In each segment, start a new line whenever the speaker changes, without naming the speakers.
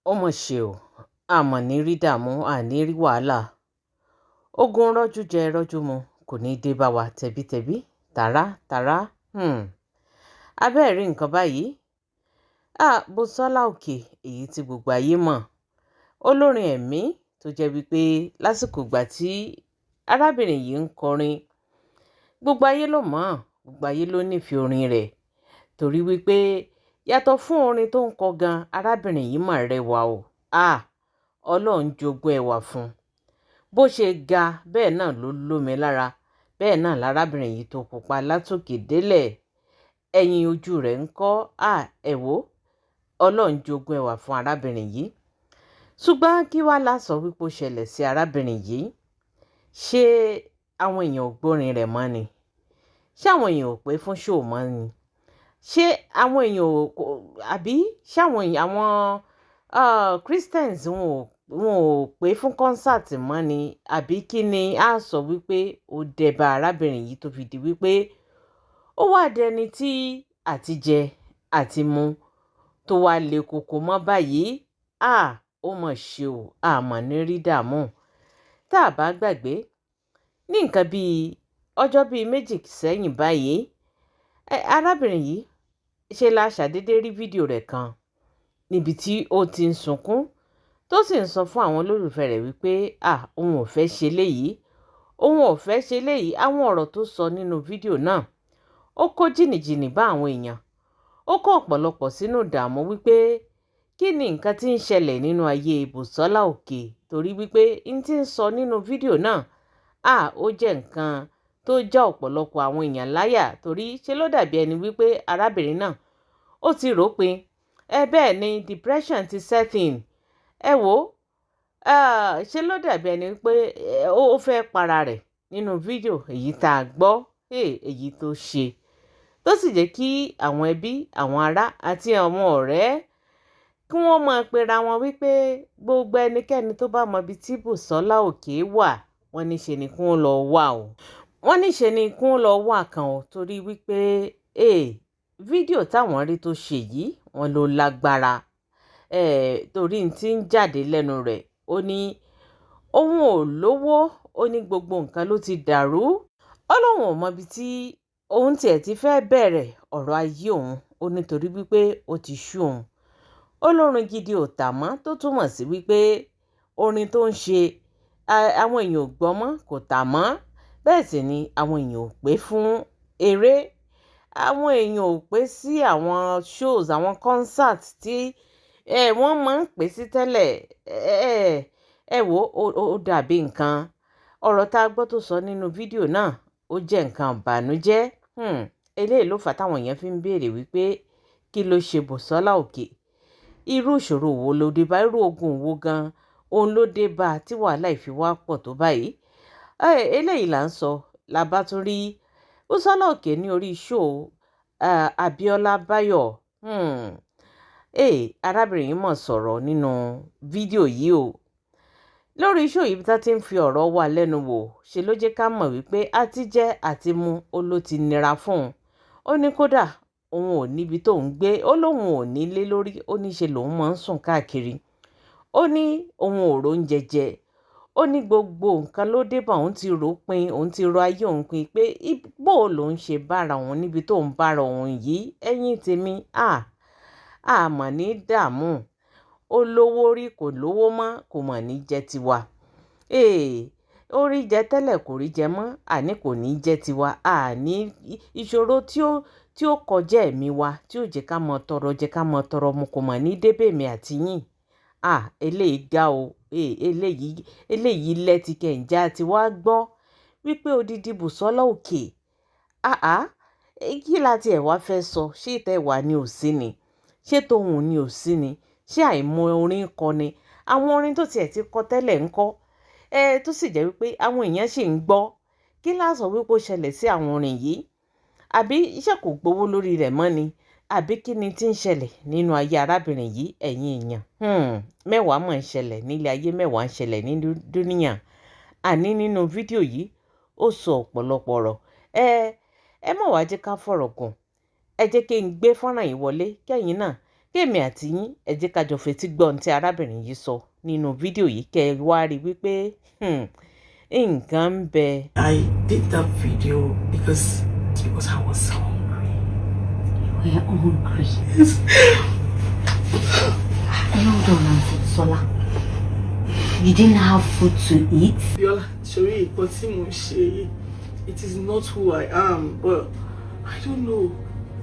Ó mọ̀ ṣe o. A mọ̀ ní rí dààmú, a ní rí wàhálà. Ogun rọ́jú jẹ rọ́jú mu kò ní dé bá wa tẹ̀bítẹ̀bí, tàrá tàrá. Abẹ́ẹ̀ rí nǹkan báyìí. Bùsọ́lá Òkè, èyí tí gbogbo ayé mọ̀. Olórin ẹ̀mí tó jẹ́ wípé lásìkò ìgbà tí arábìnrin yìí ń kọrin, gbogbo ayé ló mọ̀, gbogbo ayé ló nífẹ̀ẹ́ orin rẹ̀. Torí wípé yàtọ̀ fún orin tó ń kọ gan, arábìnrin yìí mà rẹwà o. Ọlọ́run jogún ẹwà fún un. Bó ṣe ga bẹ́ẹ̀ náà ló lómi lára. Bẹ́ẹ̀ náà lárábìnrin yìí tó pupa látòkè délẹ̀. Ẹ̀yìn ojú rẹ̀ ń kọ́, ẹ wò ó. Ọlọ́run jogún ẹwà fún arábìnrin yìí. Ṣùgbọ́n kí wá la sọ wípé ó ṣẹlẹ̀ sí arábìnrin yìí? Ṣé àwọn èèyàn ò gbórin rẹ̀ mọ́ ni? Ṣé àwọn èèyàn ò pé fún ṣòó mọ́ ni? Ṣé àwọn èèyàn àbí ṣé àwọn Christians wọn ò pé fún concert mọ́ ni? Àbí kí ni a sọ wípé ó dé bá arábìnrin yìí tó fi di wípé ó wá dẹni tí àti jẹ àti mu tó wá le koko mọ́ báyìí? Ó mọ̀ ṣe o, a mọ̀ ní rí dààmú. Tá a bá gbàgbé, ní nǹkan bíi ọjọ́ bíi méjì sẹ́yìn báyìí, arábìnrin yìí ṣe la ṣàdédé rí fídíò rẹ̀ kan níbi tí ó ti ń sunkún tó sì ń sọ fún àwọn olólùfẹ́ rẹ̀ wípé òun ò fẹ́ ṣe léyìí, òun ò fẹ́ ṣe léyìí. Àwọn ọ̀rọ̀ tó sọ nínú fídíò náà ó kó jìnnìjìnnì bá àwọn èèyàn, ó kó ọ̀pọ̀lọpọ̀ sínú ìdààmú wípé kí ni nǹkan tí ń ṣẹlẹ̀ nínú ayé Bùsọ́lá Òkè, torí wípé n tí ń sọ nínú fídíò náà ó jẹ́ nǹkan tó já ọ̀pọ̀lọpọ̀ àwọn èèyàn láyà, torí ṣe ló dàbí ẹni wípé arábìnrin náà ó ti rò pé bẹ́ẹ̀ ni depression ti set in. Ẹ wò ó, ṣe ló dàbí ẹni wípé ó fẹ́ para rẹ̀ nínú fídíò èyí tá a gbọ́, èyí tó ṣe tó sì jẹ́ kí àwọn ẹbí, àwọn ará àti àwọn ọ̀rẹ́ kí wọ́n máa pera wọn wípé gbogbo ẹnikẹ́ni tó bá mọ ibi tí Bùsọ́lá Òkè wà, wọ́n ní ṣe ni kí wọ́n lọ wá o. Wọ́n ní ṣe ni kí wọ́n lọ wá kan o, torí wípé fídíò táwọn rí tó ṣe yìí wọ́n ló lágbára. Torí n tí ń jáde lẹ́nu rẹ̀, ó ní òun ò lówó, ó ní gbogbo nǹkan ló ti dàrú. Ó lóun ò mọ ibi tí òun tiẹ̀ ti fẹ́ bẹ̀rẹ̀ ọ̀rọ̀ ayé òun, ó nítorí wípé ó ti ṣú òun. Olórin gidi ò tà mọ́, tó túmọ̀ sí wípé orin tó ń ṣe àwọn èèyàn ò gbọ́ mọ́, kò tà mọ́. Bẹ́ẹ̀ sì ni àwọn èèyàn ò pé fún eré, àwọn èèyàn ò pé sí àwọn shows, àwọn concert tí wọ́n máa ń pè sí tẹ́lẹ̀. Ẹ wò ó dàbí nǹkan. Ọ̀rọ̀ tá a gbọ́ tó sọ nínú fídíò náà ó jẹ́ nǹkan ìbànújẹ́. Eléyìí ló fà táwọn èèyàn fi ń béèrè wípé kí ló ṣe Bùsọ́lá Òkè? Irú ìṣòro wo ló dé bá, irú ogun wo gan òun ló dé bá tí wàhálà ìfi wá pọ̀ tó báyìí? Eléyìí là ń sọ, la bá tún rí Bùsọ́lá Òkè ní orí show Abíọ́lá Báyọ̀. Arábìnrin yìí mọ̀ sọ̀rọ̀ nínú fídíò yìí o. Lórí show yìí tá ti ń fi ọ̀rọ̀ wá lẹ́nu wò, ṣe ló jẹ́ ká mọ̀ wípé àti jẹ àti mu ó ló ti nira fún un. Ó ní kódà òun ò níbi tó ń gbé, ó lóun ò nílé lórí, ó ní ṣe lòun máa ń sùn káàkiri. Ó ní òun ò róúnjẹ jẹ, ó ní gbogbo nǹkan ló dé bá òun, ti rò pin, òun ti rò ayé òun pin pé bó lòun ṣe bára òun níbi tó ń bára òun yìí. Ẹ̀yin tèmi, mọ̀ ní dààmú. Ó lówó rí, kò lówó mọ́, kò mọ̀ ní jẹ́ tiwa. Ó rí jẹ tẹ́lẹ̀ kò rí jẹ mọ́, àní kò ní jẹ́ tiwa. Àní ìṣòro tí ó kọjá ẹ̀mí wa, tí ó jẹ́ ká mọ tọrọ jẹ́ ká mọ tọrọ mu, kò mọ̀ ní débèmí àti yín. Eléyìí ga o. Eléyìí lẹ́tí kẹ̀ǹjà tí wàá gbọ́ wípé odidi Bùsọ́lá Òkè. Kí la tiẹ̀ wá fẹ́ sọ? Ṣé ìtẹ̀wá ni ò sí ni? Ṣé tòun ni ò sí ni? Ṣé àìmọ̀ orin kọ ni? Àwọn orin tó tiẹ̀ ti kọ tẹ́lẹ̀ ń kọ́, tó sì jẹ́ wípé àwọn èèyàn sì ń gbọ́. Kí la sọ wípé ó ṣẹlẹ̀ sí àwọn orin yìí? Àbí iṣẹ́ kò gbowó lórí rẹ̀ mọ́ ni? Àbí kí ni tí ń ṣẹlẹ̀ nínú ayé arábìnrin yìí, ẹ̀yin èèyàn? Mẹ́wàá mọ̀ ń ṣẹlẹ̀ nílé ayé, mẹ́wàá ń ṣẹlẹ̀ ní dúníyàn. Àní nínú fídíò yìí ó sọ ọ̀pọ̀lọpọ̀ ọ̀rọ̀. Ẹ mọ̀ wá jẹ́ ká fọ̀rọ̀ gùn. Ẹ jẹ́ kí n gbé fọ́nrán yìí wọlé, kẹ́yìn náà kémi àti yín ẹ jẹ́ ká jọ fetí gbọ́ ohun tí arábìnrin yìí sọ nínú fídíò yìí kẹ́ ẹ wá rí wípé nǹkan ń bẹ.
I did that video because I was hungry.
You were hungry?
Yes.
Hold on, Auntie Sola. You didn't have food to eat?
Biola, sorry, but it is not who I am, but I don't know.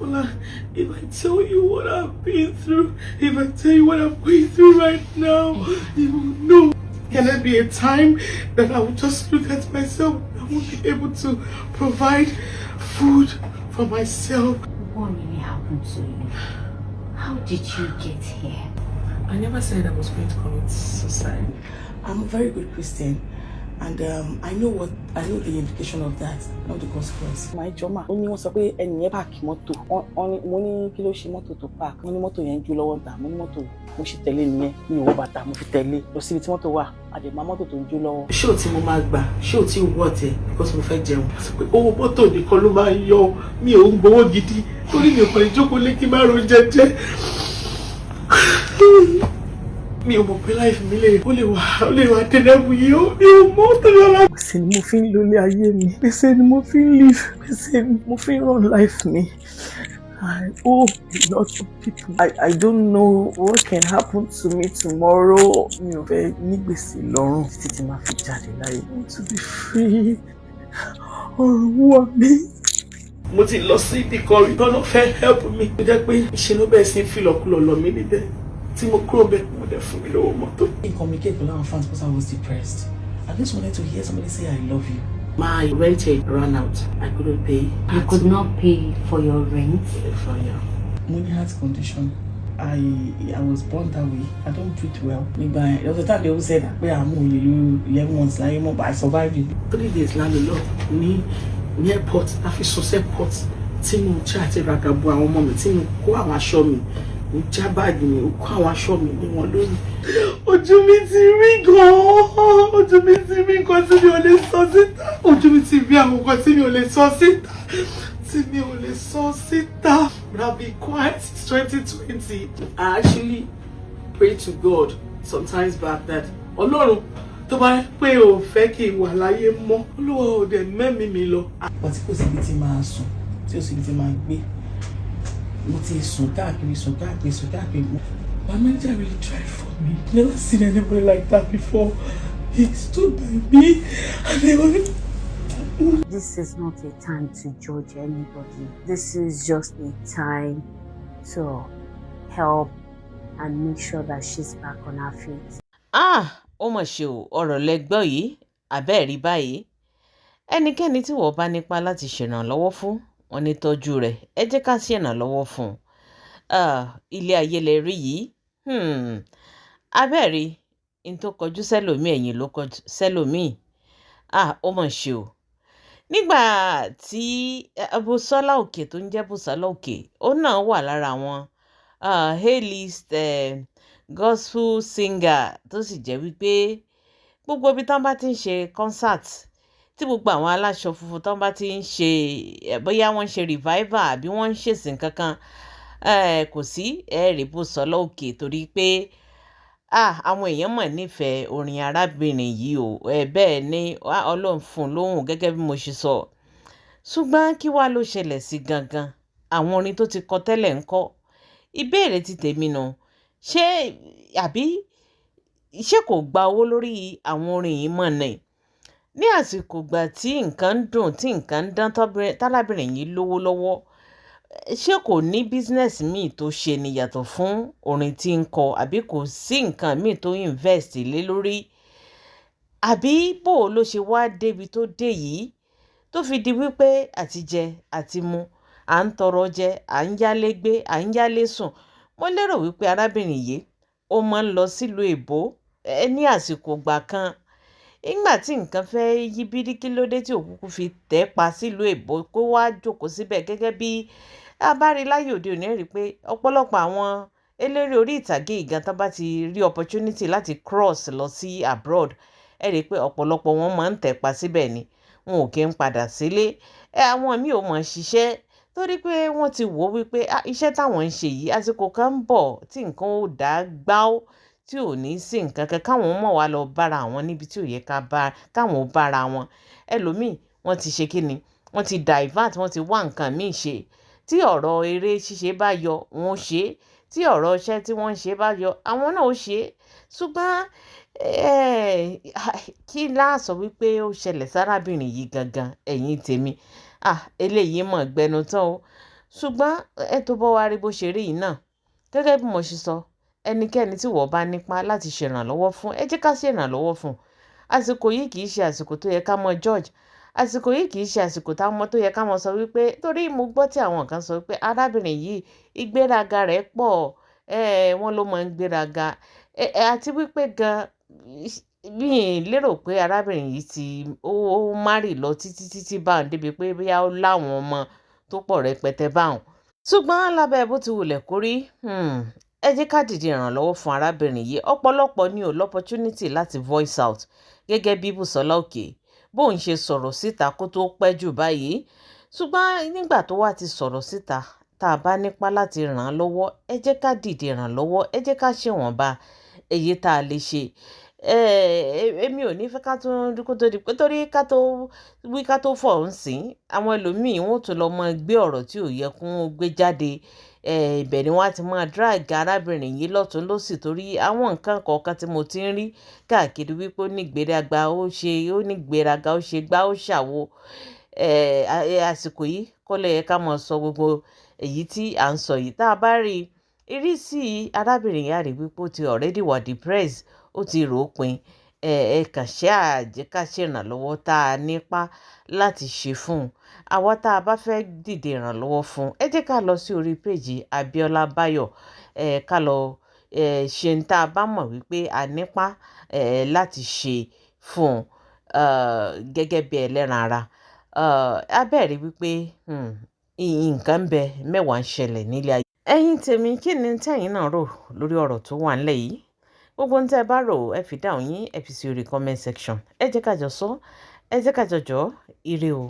Ola, if I tell you what I've been through, if I tell you what I'm going through right now, you will know. Can there be a time that I will just look at myself? I won't be able to provide food for myself.
What really happened to you? How did you get here?
I never said I was going to commit suicide. I'm a very good Christian. And I know the implication of that, not the consequence.
My joma, ó ní wọ́n sọ pé ẹni yẹn park mọ́tò. Mo ní kí ló ṣe mọ́tò tó park. Mo ní mọ́tò yẹn jó lọ́wọ́ ta. Mo ní mọ́tò mo ṣe tẹ̀lé nìyẹn. Mi ò wọ bàtà mo fi tẹ̀lé lọ síbi tí mọ́tò wà. Àdèmá mọ́tò tó ń jó lọ́wọ́.
Ṣé o tí mo máa gbà? Ṣé o tí wọ́ tẹ̀ because mo fẹ́ jẹun? Owó mọ́tò nìkan ló máa yọ. Mi ò ń gbowó gidi. Torí mi ò kàn lè jókòó lé kí n má ro jẹjẹ. Mi ò mọ̀ pé láìfì mi ó lè wà tẹ́lẹ̀bù yìí ó mi ò mọ̀ tẹ́lẹ̀ ọ̀la. Gbèsè ni mo fi ń lólé ayé mi. Gbèsè ni mo fi ń live. Gbèsè ni mo fi ń run life mi. I owe a lot of people. I don't know what can happen to me tomorrow. Mi ò fẹ́ ní gbèsè lọ́rùn títí tí màá fi jáde láyé. I want to be free. Ọ̀run wà mí. Mo ti lọ sí ibi kan rí tọ́nà fẹ́ help me. Ó jẹ́ pé ìṣe ló bẹ̀rẹ̀ sí ń fìlọ̀kulọ̀ lọ mí níbẹ̀. Tí mo kúrò bẹ́ẹ̀ mo dẹ̀ fún mi lówó mọ́tò. I didn't communicate with our fans because I was depressed. I just wanted to hear somebody say I love you. My rent ran out. I couldn't pay.
You could not pay for your rent?
Money heart condition. I was born that way. I don't breathe well. There was a time they always said that I'm only 11 months but I survived it. 3 days later, ní airport, láfi sọ airport, tí mo chat ragabu àwọn ọmọ mi, tí mo kó àwọn aṣọ mi, mo já báàgì mi, mo kó àwọn aṣọ mi ní wọn lórí. Ojú mi ti rí gan-an. Ojú mi ti rí nǹkan tí mi ò lè sọ síta. Ojú mi ti rí àwọn nǹkan tí mi ò lè sọ síta. But I've been quiet since 2020. I actually prayed to God sometimes back that Ọlọ́run tó bá pé ó fẹ́ kí n wà láyé mọ́, Olúwa ò dẹ̀ mẹ́mí mi lọ. But kò sí ibi tí máa sùn, tí ó sì ibi tí máa gbé. Mo ti sùn káàkiri. My manager really tried for me. Never seen anybody like that before. He stood by me and they were...
This is not a time to judge anybody. This is just a time to help and make sure that she's back on her feet.
Ó mà ṣe o, ọ̀rọ̀ lẹ́gbọ́ yìí, àbẹ́ẹ̀rí báyìí. Ẹnikẹ́ni tí wọ́n bá nípa láti ṣèrànlọ́wọ́ fún, wọn ní tọ́jú rẹ̀. Ẹ jẹ́ ká ṣèrànlọ́wọ́ fún. Ilé ayé lẹ rí yìí. Àbẹ́ẹ̀rí, in tó kọjú sẹ́lòmí ẹ̀yìn ló kọjú sẹ́lòmí. Ó mà ṣe o. Nígbà tí Bùsọ́lá Òkè tó ń jẹ́ Bùsọ́lá Òkè, ó náà wà lára àwọn A-list gospel singer tó sì jẹ́ wípé gbogbo ibi tán bá ti ń ṣe concert tí gbogbo àwọn aláṣọ funfun tán bá ti ń ṣe bóyá wọ́n ń ṣe revival àbí wọ́n ń ṣèsìn kankan kò sí ẹ̀rí Bùsọ́lá Òkè torí pé àwọn èèyàn mọ̀ nífẹ̀ẹ́ orin arábìnrin yìí o bẹ́ẹ̀ ni Ọlọ́run fún un lóhùn gẹ́gẹ́ bí mo ṣe sọ. Ṣùgbọ́n kí wá ló ṣẹlẹ̀ sí gangan? Àwọn orin tó ti kọ tẹ́lẹ̀ ńkọ́? Ìbéèrè ti tèmi nù. Ṣé kò gba owó lórí àwọn orin yìí mọ̀ náà? Ní àsìkò ìgbà tí nǹkan ń dùn tí nǹkan ń dán tálábìnrin yìí lówó lọ́wọ́, ṣé kò ní business míì tó ṣe ni yàtọ̀ fún orin tí ń kọ àbí kò sí nǹkan míì tó invest lé lórí? Àbí bó ló ṣe wá débi tó dé yìí tó fi di wípé àtijẹ àti mu à ń tọrọ jẹ à ń yálé gbé à ń yálé sùn? Mo lérò wípé arábìnrin yìí ó máa ń lọ sílùú èbó ní àsìkò ìgbà kan. Nígbà tí nǹkan fẹ́ yí bíríkí lóde tí òkúkú fi tẹ̀ pa sílùú èbó kó wá jókòó síbẹ̀ gẹ́gẹ́ bí abáriláyè òde òní rí pé ọ̀pọ̀lọpọ̀ àwọn eléré orí ìtàgé ìgan tán bá ti rí opportunity láti cross lọ sí abroad, ẹ rí i pé ọ̀pọ̀lọpọ̀ wọn máa ń tẹ̀ pa síbẹ̀ ni wọn ò kí ń padà sílé. Àwọn míì ò mọ̀ ṣiṣẹ́ torí pé wọ́n ti wò wípé iṣẹ́ táwọn ń ṣe yìí àsìkò kan ń bọ̀ tí nǹkan ó dá gbáó tí ò ní sí nǹkan kan káwọn mọ̀ wá lọ bára àwọn níbi tí ò yẹ káwọn ó bára wọn. Ẹlòmíì wọ́n ti ṣe kíni, wọ́n ti divert, wọ́n ti wá nǹkan míì ṣe. Tí ọ̀rọ̀ eré ṣíṣe bá yọ wọ́n ṣe é, tí ọ̀rọ̀ iṣẹ́ tí wọ́n ń ṣe bá yọ àwọn náà ó ṣe é. Ṣùgbọ́n kí láà sọ wípé ó ṣẹlẹ̀ sárábìnrin yìí gangan ẹ̀yin tèmi, eléyìí mọ̀ gbẹnu tán o. Ṣùgbọ́n ẹ tó bọ́ wá rí bó ṣe rí yìí náà, gẹ́gẹ́ bí mo ṣe sọ, ẹnikẹ́ni tí wọ́n bá nípa láti ṣèrànlọ́wọ́ fún, ẹ jẹ́ ká ṣèrànlọ́wọ́ fún. Àsìkò yìí kì í ṣe àsìkò tó yẹ ká mọ George. Àsìkò yìí kì í ṣe àsìkò táwọn tó yẹ ká mọ sọ wípé, torí mo gbọ́ tí àwọn kan sọ wípé arábìnrin yìí ìgbéraga rẹ̀ pọ̀, wọ́n ló máa ń gbéraga. Àti wípé gan mi lérò pé arábìnrin yìí ti ó márì lọ títí báwọn débi pé bóyá ó láwọn ọmọ tó pọ̀ rẹpẹtẹ báwọn. Ṣùgbọ́n lábẹ́ bó ti wulẹ̀ kórí, ẹ jẹ́ ká dìde ìrànlọ́wọ́ fún arábìnrin yìí. Ọ̀pọ̀lọpọ̀ ní ò l'opportunity láti voice out gẹ́gẹ́ bí Bùsọ́lá Òkè bóun ṣe sọ̀rọ̀ síta kó tó pẹ́ jù báyìí. Ṣùgbọ́n nígbà tó wá ti sọ̀rọ̀ síta, tá a bá nípa láti ràn án lọ́wọ́, ẹ jẹ́ ká dìde ìrànlọ́wọ́, ẹ jẹ́ ká ṣèwọ̀nba èyí tá a lè ṣe. Èmi ò ní fẹ́ ká tún kó tó di pé, torí ká tó wí ká tó fọ̀ ń sìn, àwọn ẹlòmíì wọn ò tún lọ mọ gbé ọ̀rọ̀ tí ò yẹ kó gbé jáde. Ibẹ̀ ni wọ́n á ti máa drag arábìnrin yìí lọ́tún lósì, torí àwọn nǹkan kọ̀ọ̀kan tí mo ti ń rí káàkiri wípé ó ní gbéraga, ó ṣe gbá ó ṣàwo. Àsìkò yìí kọ́ ló yẹ ká mọ̀ sọ gbogbo èyí tí à ń sọ yìí. Tá a bá rí ìrísí arábìnrin yìí, á rí wípé ó ti already wà depressed, ó ti rò ó pin. Kàn ṣáà jẹ́ ká ṣèrànlọ́wọ́ tá a nípa láti ṣe fún un. Àwa tá a bá fẹ́ dìde ìrànlọ́wọ́ fún, ẹ jẹ́ ká lọ sí orí péjì Abíọ́lá Báyọ̀, ká lọ ṣe ń tá a bá mọ̀ wípé a nípa láti ṣe fún un gẹ́gẹ́ bí ẹlẹ́ran ara. A bẹ̀rẹ̀ wípé nǹkan ń bẹ mẹ́wàá ń ṣẹlẹ̀ nílé ayé. Ẹ̀yin tèmi, kí ni tẹ́yin náà rò lórí ọ̀rọ̀ tó wà nílẹ̀ yìí? Gbogbo ohun tí ẹ bá rò ẹ fi dáhùn yín, ẹ fi sí orí comment section. Ẹ jẹ́ ká jọ sọ, ẹ jẹ́ ká jọ ire o.